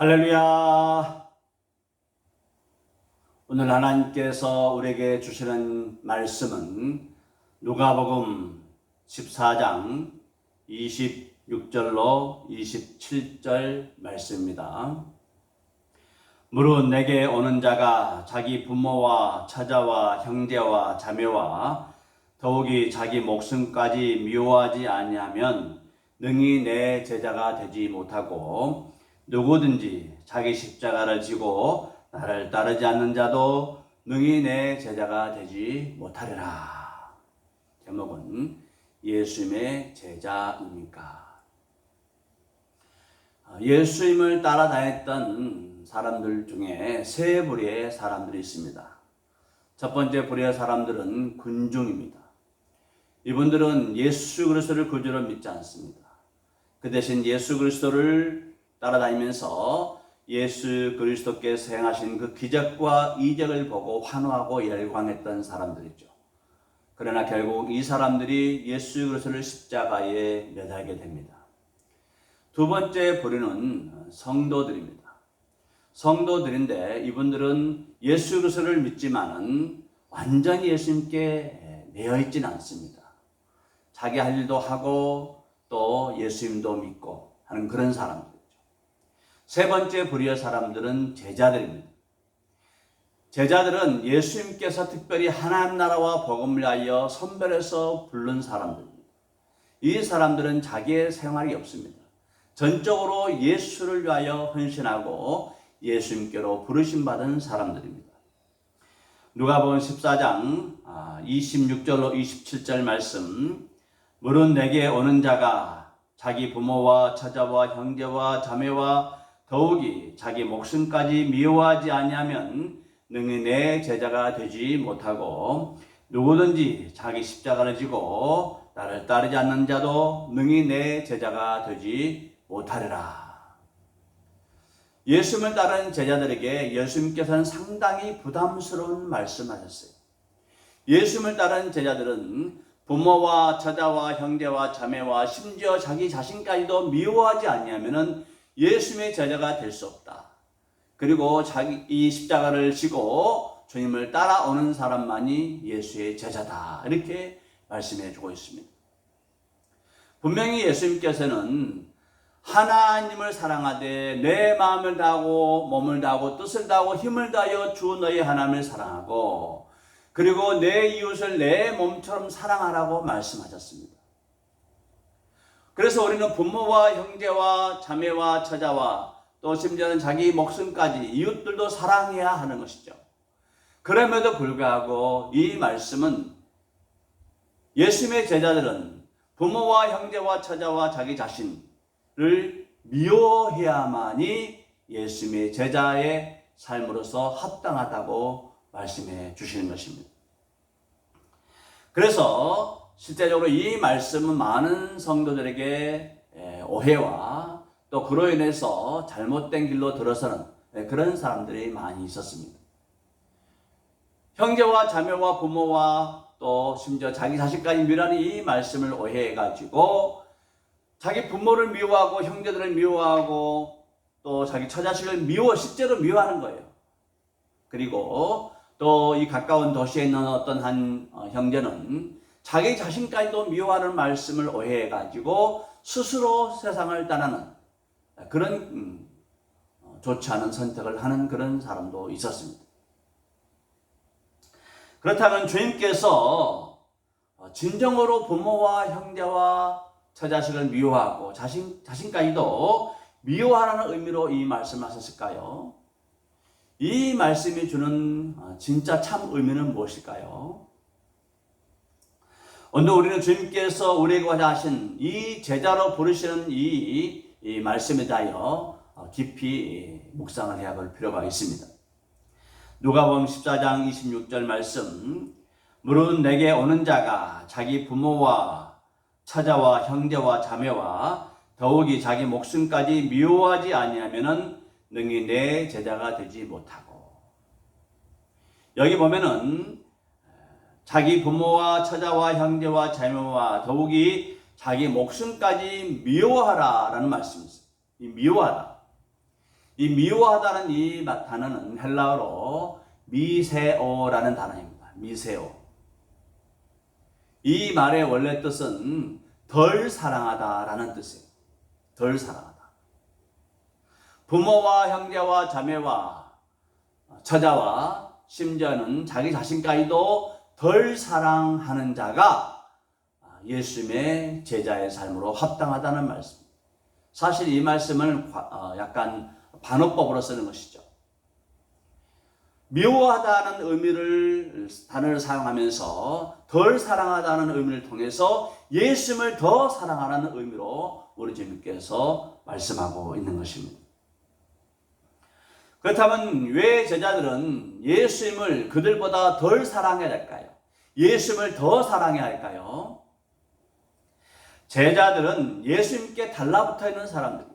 할렐루야. 오늘 하나님께서 우리에게 주시는 말씀은 누가복음 14장 26절로 27절 말씀입니다. 무릇 내게 오는 자가 자기 부모와 처자와 형제와 자매와 더욱이 자기 목숨까지 미워하지 아니하면 능히 내 제자가 되지 못하고 누구든지 자기 십자가를 지고 나를 따르지 않는 자도 능히 내 제자가 되지 못하리라. 제목은 예수님의 제자입니까? 예수님을 따라다녔던 사람들 중에 세 부류의 사람들이 있습니다. 첫 번째 부류의 사람들은 군중입니다. 이분들은 예수 그리스도를 구주로 믿지 않습니다. 그 대신 예수 그리스도를 따라다니면서 예수 그리스도께서 행하신 그 기적과 이적을 보고 환호하고 열광했던 사람들이죠. 그러나 결국 이 사람들이 예수 그리스도를 십자가에 매달게 됩니다. 두 번째 부류는 성도들입니다. 성도들인데 이분들은 예수 그리스도를 믿지만은 완전히 예수님께 매여 있지는 않습니다. 자기 할 일도 하고 또 예수님도 믿고 하는 그런 사람들. 세 번째 부류의 사람들은 제자들입니다. 제자들은 예수님께서 특별히 하나님 나라와 복음을 위하여 선별해서 부른 사람들입니다. 이 사람들은 자기의 생활이 없습니다. 전적으로 예수를 위하여 헌신하고 예수님께로 부르심받은 사람들입니다. 누가복음 14장 26절로 27절 말씀. 무릇 내게 오는 자가 자기 부모와 처자와 형제와 자매와 더욱이 자기 목숨까지 미워하지 아니하면 능히 내 제자가 되지 못하고 누구든지 자기 십자가를 지고 나를 따르지 않는 자도 능히 내 제자가 되지 못하리라. 예수님을 따르는 제자들에게 예수님께서는 상당히 부담스러운 말씀하셨어요. 예수님을 따르는 제자들은 부모와 처자와 형제와 자매와 심지어 자기 자신까지도 미워하지 아니하면은 예수님의 제자가 될 수 없다. 그리고 자기 이 십자가를 지고 주님을 따라오는 사람만이 예수의 제자다. 이렇게 말씀해 주고 있습니다. 분명히 예수님께서는 하나님을 사랑하되 내 마음을 다하고 몸을 다하고 뜻을 다하고 힘을 다하여 주 너희 하나님을 사랑하고 그리고 내 이웃을 내 몸처럼 사랑하라고 말씀하셨습니다. 그래서 우리는 부모와 형제와 자매와 처자와 또 심지어는 자기 목숨까지 이웃들도 사랑해야 하는 것이죠. 그럼에도 불구하고 이 말씀은 예수님의 제자들은 부모와 형제와 처자와 자기 자신을 미워해야만이 예수님의 제자의 삶으로서 합당하다고 말씀해 주시는 것입니다. 그래서 실제적으로 이 말씀은 많은 성도들에게 오해와 또 그로 인해서 잘못된 길로 들어서는 그런 사람들이 많이 있었습니다. 형제와 자매와 부모와 또 심지어 자기 자식까지 미워하는 이 말씀을 오해해가지고 자기 부모를 미워하고 형제들을 미워하고 또 자기 처자식을 실제로 미워하는 거예요. 그리고 또 이 가까운 도시에 있는 어떤 한 형제는 자기 자신까지도 미워하는 말씀을 오해해가지고 스스로 세상을 떠나는 그런 좋지 않은 선택을 하는 그런 사람도 있었습니다. 그렇다면 주님께서 진정으로 부모와 형제와 처자식을 미워하고 자신까지도 미워하라는 의미로 이 말씀을 하셨을까요? 이 말씀이 주는 진짜 참 의미는 무엇일까요? 오늘 우리는 주님께서 우리에게 하신 이 제자로 부르시는 이 말씀에 대하여 깊이 묵상을 해야 할 필요가 있습니다. 누가복음 14장 26절 말씀. 무릇 내게 오는 자가 자기 부모와 처자와 형제와 자매와 더욱이 자기 목숨까지 미워하지 아니하면은 능히 내 제자가 되지 못하고. 여기 보면은 자기 부모와 처자와 형제와 자매와 더욱이 자기 목숨까지 미워하라라는 말씀이 있어요. 이 미워하다. 이 미워하다는 이 단어는 헬라어로 미세오라는 단어입니다. 미세오. 이 말의 원래 뜻은 덜 사랑하다라는 뜻이에요. 덜 사랑하다. 부모와 형제와 자매와 처자와 심지어는 자기 자신까지도 덜 사랑하는 자가 예수님의 제자의 삶으로 합당하다는 말씀. 사실 이 말씀을 약간 반어법으로 쓰는 것이죠. 미워하다는 단어를 사용하면서 덜 사랑하다는 의미를 통해서 예수님을 더 사랑하라는 의미로 우리 주님께서 말씀하고 있는 것입니다. 그렇다면 왜 제자들은 예수님을 그들보다 덜 사랑해야 할까요? 예수님을 더 사랑해야 할까요? 제자들은 예수님께 달라붙어 있는 사람들,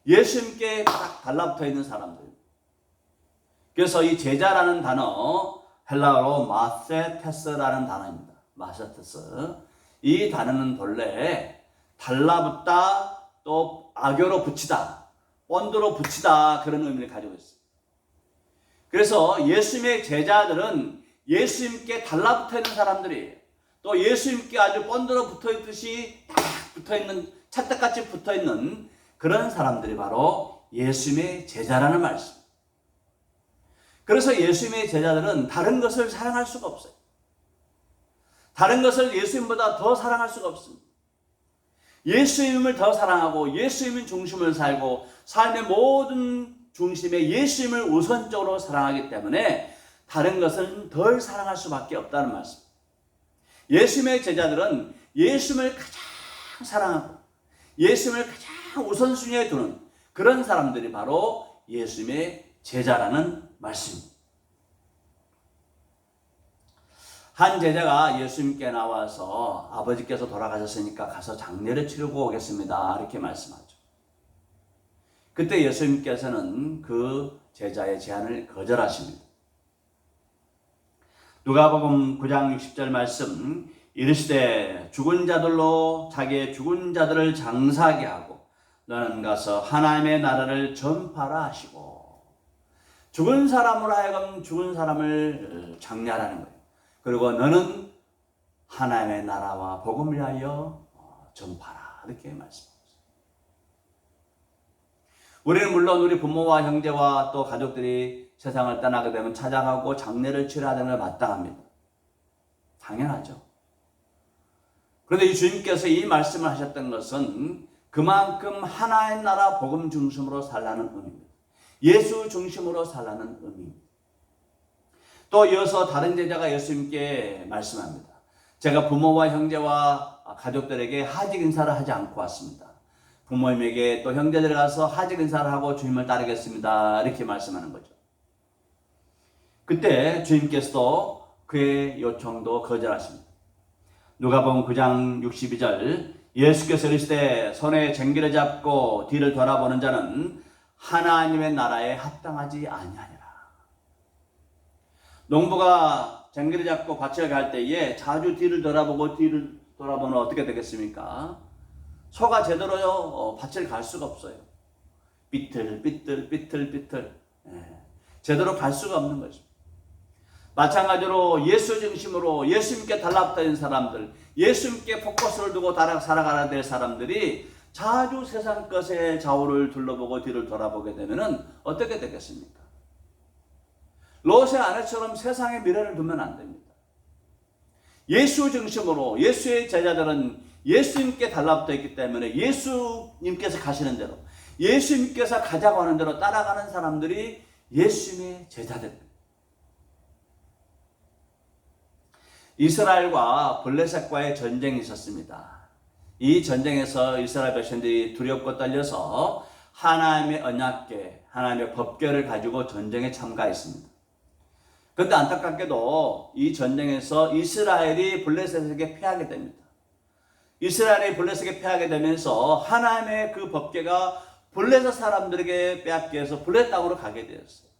예수님께 딱 달라붙어 있는 사람들. 그래서 이 제자라는 단어, 헬라어로 마세테스라는 단어입니다. 마세테스. 이 단어는 본래 달라붙다, 또 악교로 붙이다, 본드로 붙이다, 그런 의미를 가지고 있어요. 그래서 예수님의 제자들은 예수님께 달라붙어 있는 사람들이에요. 또 예수님께 아주 본드로 붙어 있듯이 딱 붙어 있는, 찰떡같이 붙어 있는 그런 사람들이 바로 예수님의 제자라는 말씀. 그래서 예수님의 제자들은 다른 것을 사랑할 수가 없어요. 다른 것을 예수님보다 더 사랑할 수가 없습니다. 예수님을 더 사랑하고 예수님의 중심을 살고 삶의 모든 중심에 예수님을 우선적으로 사랑하기 때문에 다른 것은 덜 사랑할 수밖에 없다는 말씀. 예수님의 제자들은 예수님을 가장 사랑하고 예수님을 가장 우선순위에 두는 그런 사람들이 바로 예수님의 제자라는 말씀입니다. 한 제자가 예수님께 나와서 아버지께서 돌아가셨으니까 가서 장례를 치르고 오겠습니다, 이렇게 말씀하죠. 그때 예수님께서는 그 제자의 제안을 거절하십니다. 누가복음 9장 60절 말씀, 이르시되 죽은 자들로 자기의 죽은 자들을 장사하게 하고 너는 가서 하나님의 나라를 전파라 하시고, 죽은 사람으로 하여금 죽은 사람을 장례하라는 거예요. 그리고 너는 하나님의 나라와 복음을 위하여 전파라, 이렇게 말씀합니다. 우리는 물론 우리 부모와 형제와 또 가족들이 세상을 떠나게 되면 찾아가고 장례를 치러야 되는 걸 마땅합니다. 당연하죠. 그런데 이 주님께서 이 말씀을 하셨던 것은 그만큼 하나의 나라 복음 중심으로 살라는 의미입니다. 예수 중심으로 살라는 의미입니다. 또 이어서 다른 제자가 예수님께 말씀합니다. 제가 부모와 형제와 가족들에게 하직 인사를 하지 않고 왔습니다. 부모님에게 또 형제들 가서 하직 인사를 하고 주님을 따르겠습니다, 이렇게 말씀하는 거죠. 그때 주님께서도 그의 요청도 거절하십니다. 누가복음 9장 62절, 예수께서 이르시되 손에 쟁기를 잡고 뒤를 돌아보는 자는 하나님의 나라에 합당하지 아니하니라. 농부가 쟁기를 잡고 밭을 갈 때에 자주 뒤를 돌아보면 어떻게 되겠습니까? 소가 제대로 밭을 갈 수가 없어요. 삐틀. 제대로 갈 수가 없는 거죠. 마찬가지로 예수 중심으로 예수님께 달라붙어 있는 사람들, 예수님께 포커스를 두고 살아가야 될 사람들이 자주 세상 것의 좌우를 둘러보고 뒤를 돌아보게 되면 어떻게 되겠습니까? 롯의 아내처럼 세상의 미래를 두면 안 됩니다. 예수 중심으로 예수의 제자들은 예수님께 달라붙어 있기 때문에 예수님께서 가시는 대로, 예수님께서 가자고 하는 대로 따라가는 사람들이 예수님의 제자들입니다. 이스라엘과 블레셋과의 전쟁이 있었습니다. 이 전쟁에서 이스라엘 백성들이 두렵고 떨려서 하나님의 언약궤, 하나님의 법궤를 가지고 전쟁에 참가했습니다. 그런데 안타깝게도 이 전쟁에서 이스라엘이 블레셋에게 패하게 됩니다. 이스라엘이 블레셋에게 패하게 되면서 하나님의 그 법궤가 블레셋 사람들에게 빼앗겨서 블레셋 땅으로 가게 되었어요.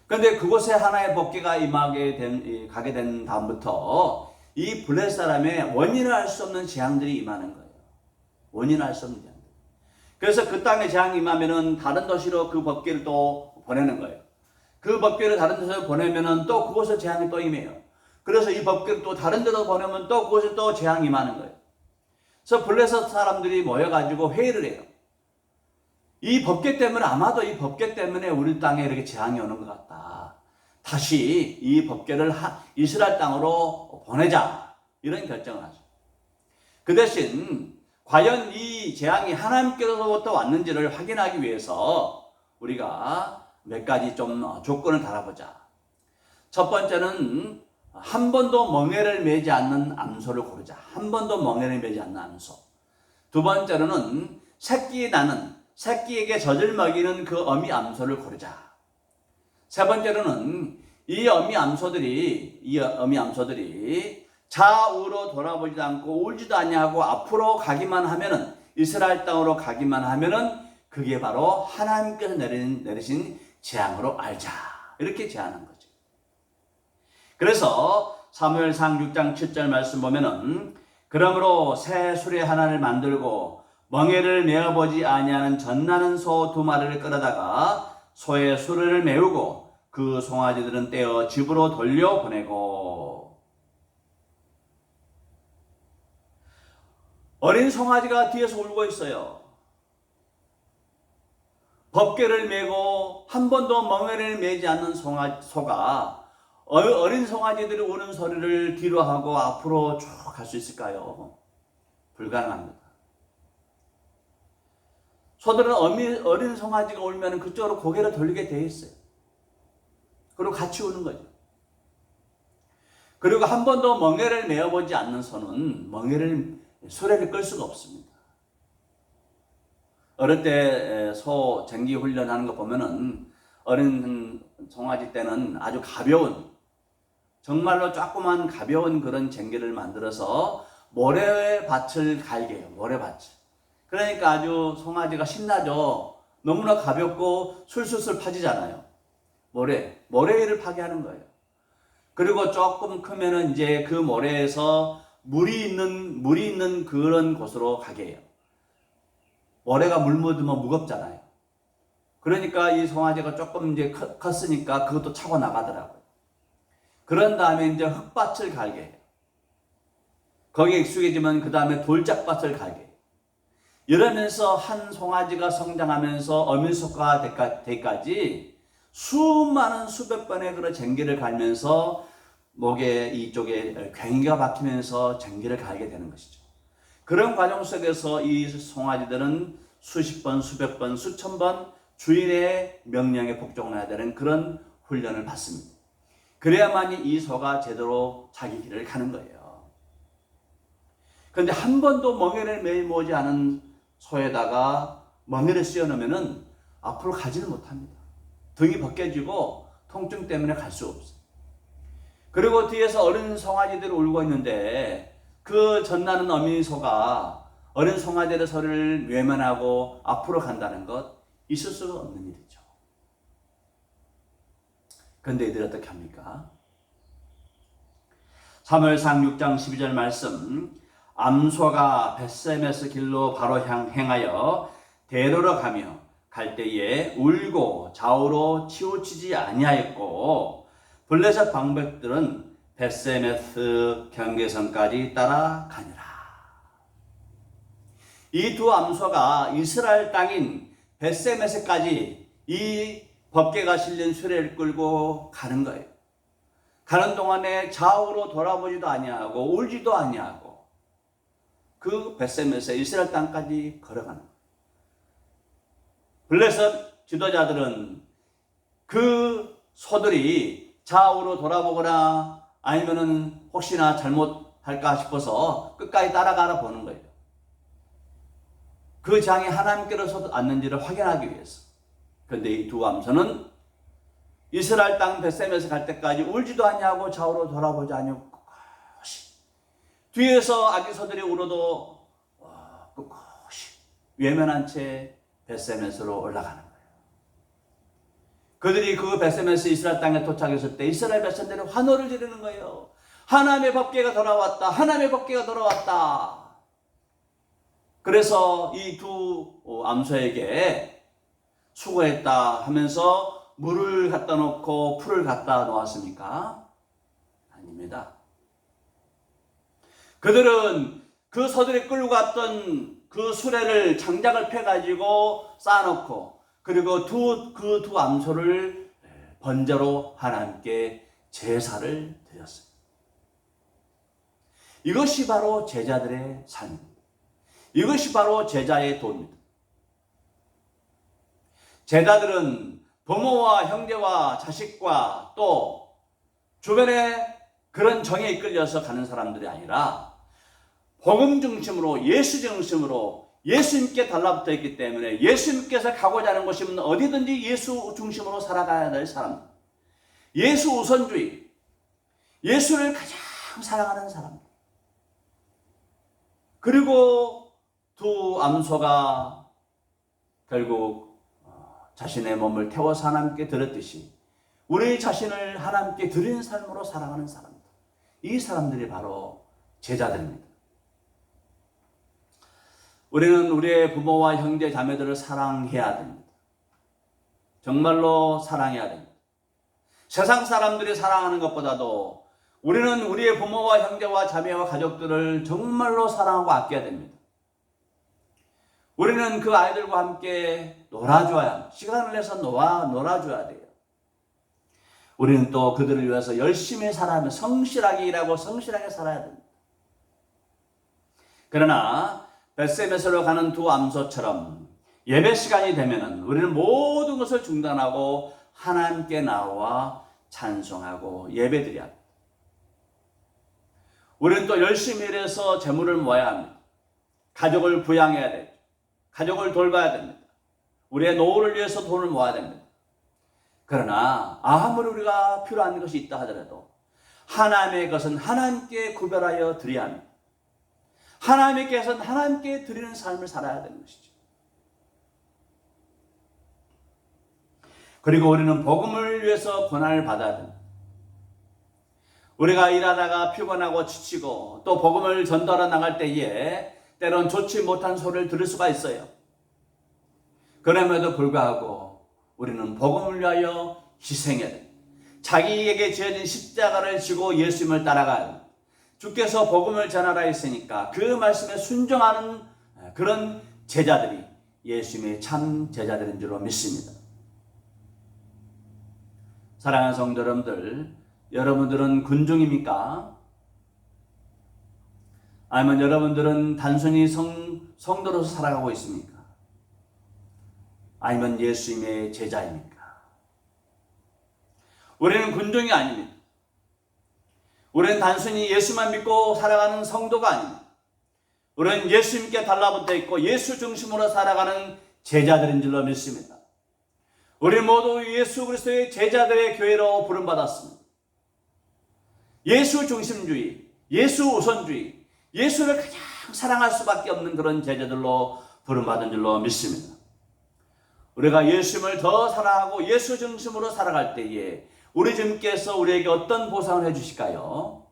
그런데 그곳에 하나의 법궤가 가게 된 다음부터 이 블레셋 사람의 원인을 알 수 없는 재앙들이 임하는 거예요. 원인을 알 수 없는 재앙들. 그래서 그 땅에 재앙이 임하면은 다른 도시로 그 법궤를 또 보내는 거예요. 그 법궤를 다른 데서 보내면은 또 그곳에 재앙이 또 임해요. 그래서 이 법궤를 또 다른 데로 보내면 또 그곳에 또 재앙이 임하는 거예요. 그래서 블레셋 사람들이 모여가지고 회의를 해요. 이 법궤 때문에, 아마도 이 법궤 때문에 우리 땅에 이렇게 재앙이 오는 것 같다. 다시 이 법궤를 이스라엘 땅으로 보내자. 이런 결정을 하죠. 그 대신 과연 이 재앙이 하나님께로부터 왔는지를 확인하기 위해서 우리가 몇 가지 좀 조건을 달아보자. 첫 번째는 한 번도 멍에를 매지 않는 암소를 고르자. 한 번도 멍에를 매지 않는 암소. 두 번째로는 새끼에게 젖을 먹이는 그 어미 암소를 고르자. 세 번째로는 이 어미 암소들이 좌우로 돌아보지도 않고 울지도 아니하고 앞으로 가기만 하면은, 이스라엘 땅으로 가기만 하면은 그게 바로 하나님께서 내리신 재앙으로 알자. 이렇게 제안한 거죠. 그래서 사무엘상 6장 7절 말씀 보면은, 그러므로 새 수레 하나를 만들고 멍에를 메어보지 아니하는 젖나는 소 2마리를 끌어다가 소의 수레를 메우고 그 송아지들은 떼어 집으로 돌려보내고. 어린 송아지가 뒤에서 울고 있어요. 법궤를 메고 한 번도 멍에를 메지 않는 소가 어린 송아지들이 우는 소리를 뒤로 하고 앞으로 쭉 갈 수 있을까요? 불가능합니다. 소들은 어린 송아지가 울면 그쪽으로 고개를 돌리게 돼 있어요. 그리고 같이 우는 거죠. 그리고 한 번도 멍에를 메어보지 않는 소는 수레를 끌 수가 없습니다. 어릴 때 소 쟁기 훈련하는 거 보면은 어린 송아지 때는 아주 가벼운, 정말로 조그만 가벼운 그런 쟁기를 만들어서 모래밭을 갈게 해요. 모래밭을. 그러니까 아주 송아지가 신나죠. 너무나 가볍고 술술술 파지잖아요. 모래 위를 파게 하는 거예요. 그리고 조금 크면은 이제 그 모래에서 물이 있는 그런 곳으로 가게 해요. 모래가 물 묻으면 무겁잖아요. 그러니까 이 송아지가 조금 이제 컸으니까 그것도 차고 나가더라고요. 그런 다음에 이제 흙밭을 갈게 해요. 거기에 익숙해지면 그 다음에 돌짝밭을 갈게 해요. 이러면서 한 송아지가 성장하면서 어미소가 되기까지 수많은 수백 번의 그런 쟁기를 갈면서 목에 이쪽에 괭이가 박히면서 쟁기를 갈게 되는 것이죠. 그런 과정 속에서 이 송아지들은 수십 번, 수백 번, 수천 번 주인의 명령에 복종해야 되는 그런 훈련을 받습니다. 그래야만이 이 소가 제대로 자기 길을 가는 거예요. 그런데 한 번도 멍에를 메모지 않은 소에다가 멍에를 씌워놓으면 앞으로 가지를 못합니다. 등이 벗겨지고 통증 때문에 갈 수 없어요. 그리고 뒤에서 어린 송아지들이 울고 있는데 그 젖나는 어미 소가 어린 송아지의 소리를 외면하고 앞으로 간다는 것, 있을 수가 없는 일이죠. 그런데 이들이 어떻게 합니까? 사무엘상 6장 12절 말씀, 암소가 벳세메스 길로 바로 행하여 대로로 가며 갈 때에 울고 좌우로 치우치지 아니하였고 블레셋 방백들은 벳세메스 경계선까지 따라가니라. 이 두 암소가 이스라엘 땅인 벳세메스까지 이 법궤가 실린 수레를 끌고 가는 거예요. 가는 동안에 좌우로 돌아보지도 아니하고 울지도 아니하고 그 벳세메스 이스라엘 땅까지 걸어가는 거예요. 블레셋 지도자들은 그 소들이 좌우로 돌아보거나 아니면은 혹시나 잘못할까 싶어서 끝까지 따라가라 보는 거예요. 그 장이 하나님께로서 왔는지를 확인하기 위해서. 그런데 이 두 암소는 이스라엘 땅 벳셈에서 갈 때까지 울지도 아니하고 좌우로 돌아보지 아니하고 꿋꿋이 뒤에서 아기소들이 울어도 꿋꿋이 외면한 채 벳셈에서로 올라가는 거예요. 그들이 그 벳셈에서 이스라엘 땅에 도착했을 때 이스라엘 백성들이 환호를 지르는 거예요. 하나님의 법궤가 돌아왔다. 하나님의 법궤가 돌아왔다. 그래서 이 두 암소에게 수고했다 하면서 물을 갖다 놓고 풀을 갖다 놓았습니까? 아닙니다. 그들은 그 소들이 끌고 갔던 그 수레를 장작을 펴가지고 쌓아놓고 그리고 그 두 암소를 번제로 하나님께 제사를 드렸습니다. 이것이 바로 제자들의 삶입니다. 이것이 바로 제자의 도입니다. 제자들은 부모와 형제와 자식과 또 주변에 그런 정에 이끌려서 가는 사람들이 아니라 복음 중심으로 예수 중심으로 예수님께 달라붙어 있기 때문에 예수님께서 가고자 하는 곳이면 어디든지 예수 중심으로 살아가야 될 사람, 예수 우선주의, 예수를 가장 사랑하는 사람. 그리고 두 암소가 결국 자신의 몸을 태워서 하나님께 드렸듯이 우리 자신을 하나님께 드리는 삶으로 살아가는 사람들, 이 사람들이 바로 제자들입니다. 우리는 우리의 부모와 형제 자매들을 사랑해야 됩니다. 정말로 사랑해야 됩니다. 세상 사람들이 사랑하는 것보다도 우리는 우리의 부모와 형제와 자매와 가족들을 정말로 사랑하고 아껴야 됩니다. 우리는 그 아이들과 함께 놀아줘야, 시간을 내서 놀아줘야 돼요. 우리는 또 그들을 위해서 열심히 살아야, 성실하게 일하고 성실하게 살아야 됩니다. 그러나 벳세메스로 가는 두 암소처럼 예배 시간이 되면은 우리는 모든 것을 중단하고 하나님께 나와 찬송하고 예배드려야 합니다. 우리는 또 열심히 일해서 재물을 모아야 합니다. 가족을 부양해야 되죠. 가족을 돌봐야 됩니다. 우리의 노후를 위해서 돈을 모아야 됩니다. 그러나 아무리 우리가 필요한 것이 있다 하더라도 하나님의 것은 하나님께 구별하여 드려야 합니다. 하나님께서는 하나님께 드리는 삶을 살아야 되는 것이죠. 그리고 우리는 복음을 위해서 고난을 받아야 됩니다. 우리가 일하다가 피곤하고 지치고 또 복음을 전달해 나갈 때에 때론 좋지 못한 소리를 들을 수가 있어요. 그럼에도 불구하고 우리는 복음을 위하여 희생해야 됩니다. 자기에게 지어진 십자가를 지고 예수님을 따라가야 됩니다. 주께서 복음을 전하라 했으니까 그 말씀에 순종하는 그런 제자들이 예수님의 참 제자들인 줄로 믿습니다. 사랑하는 성도 여러분들, 여러분들은 군중입니까? 아니면 여러분들은 단순히 성도로서 살아가고 있습니까? 아니면 예수님의 제자입니까? 우리는 군중이 아닙니다. 우리는 단순히 예수만 믿고 살아가는 성도가 아닙니다. 우리는 예수님께 달라붙어 있고 예수 중심으로 살아가는 제자들인 줄로 믿습니다. 우리 모두 예수 그리스도의 제자들의 교회로 부름받았습니다. 예수 중심주의, 예수 우선주의, 예수를 가장 사랑할 수밖에 없는 그런 제자들로 부름받은 줄로 믿습니다. 우리가 예수님을 더 사랑하고 예수 중심으로 살아갈 때에 우리 주님께서 우리에게 어떤 보상을 해주실까요?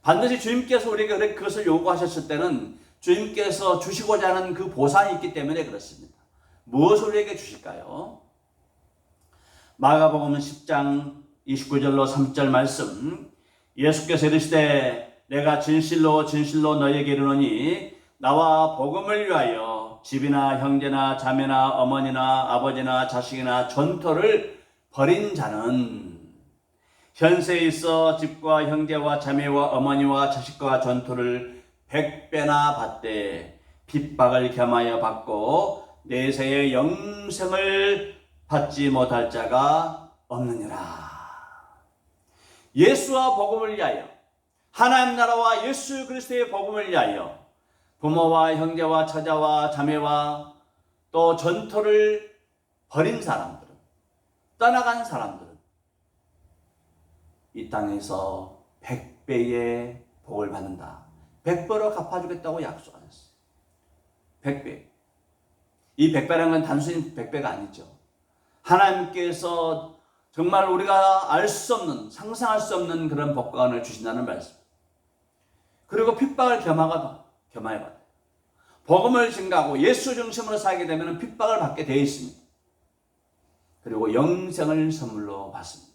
반드시 주님께서 우리에게 그것을 요구하셨을 때는 주님께서 주시고자 하는 그 보상이 있기 때문에 그렇습니다. 무엇을 우리에게 주실까요? 마가복음 10장 29절로 30절 말씀, 예수께서 이르시되 내가 진실로 진실로 너희에게 이르노니 나와 복음을 위하여 집이나 형제나 자매나 어머니나 아버지나 자식이나 전토를 벌인 자는 현세에 있어 집과 형제와 자매와 어머니와 자식과 전토를 100배나 받되 핍박을 겸하여 받고 내세의 영생을 받지 못할 자가 없느니라. 예수와 복음을 위하여, 하나님 나라와 예수 그리스도의 복음을 위하여 부모와 형제와 처자와 자매와 또 전토를 벌인 사람들은, 떠나간 사람들은 이 땅에서 100배의 복을 받는다. 100배로 갚아주겠다고 약속하셨어요. 100배. 이 100배라는 건 단순히 100배가 아니죠. 하나님께서 정말 우리가 알 수 없는, 상상할 수 없는 그런 복권을 주신다는 말씀. 그리고 핍박을 겸하여 받아요. 복음을 증가하고 예수 중심으로 살게 되면 핍박을 받게 되어 있습니다. 그리고 영생을 선물로 받습니다.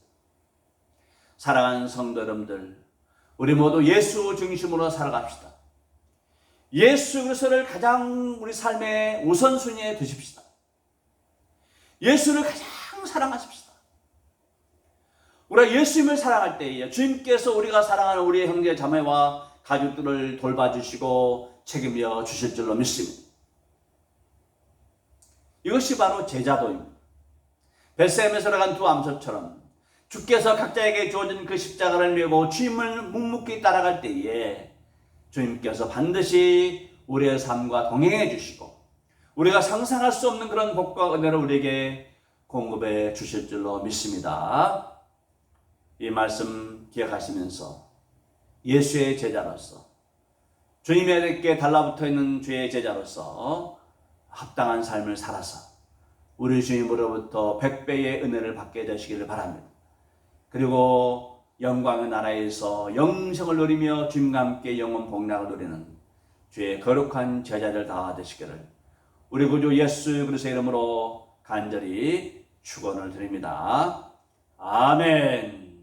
사랑하는 성도 여러분들, 우리 모두 예수 중심으로 살아갑시다. 예수 그리스도를 가장 우리 삶의 우선순위에 두십시다. 예수를 가장 사랑하십시다. 우리가 예수님을 사랑할 때에 주님께서 우리가 사랑하는 우리 형제 자매와 가족들을 돌봐주시고 책임져 주실 줄로 믿습니다. 이것이 바로 제자도입니다. 벳레헴에서 나간 두 암소처럼 주께서 각자에게 주어진 그 십자가를 메고 주님을 묵묵히 따라갈 때에 주님께서 반드시 우리의 삶과 동행해 주시고 우리가 상상할 수 없는 그런 복과 은혜를 우리에게 공급해 주실 줄로 믿습니다. 이 말씀 기억하시면서 예수의 제자로서 주님에게 달라붙어 있는 주의 제자로서 합당한 삶을 살아서 우리 주님으로부터 100배의 은혜를 받게 되시기를 바랍니다. 그리고 영광의 나라에서 영생을 누리며 주님과 함께 영원 복락을 누리는 주의 거룩한 제자들 다 되시기를 우리 구주 예수 그리스도의 이름으로 간절히 축원을 드립니다. 아멘.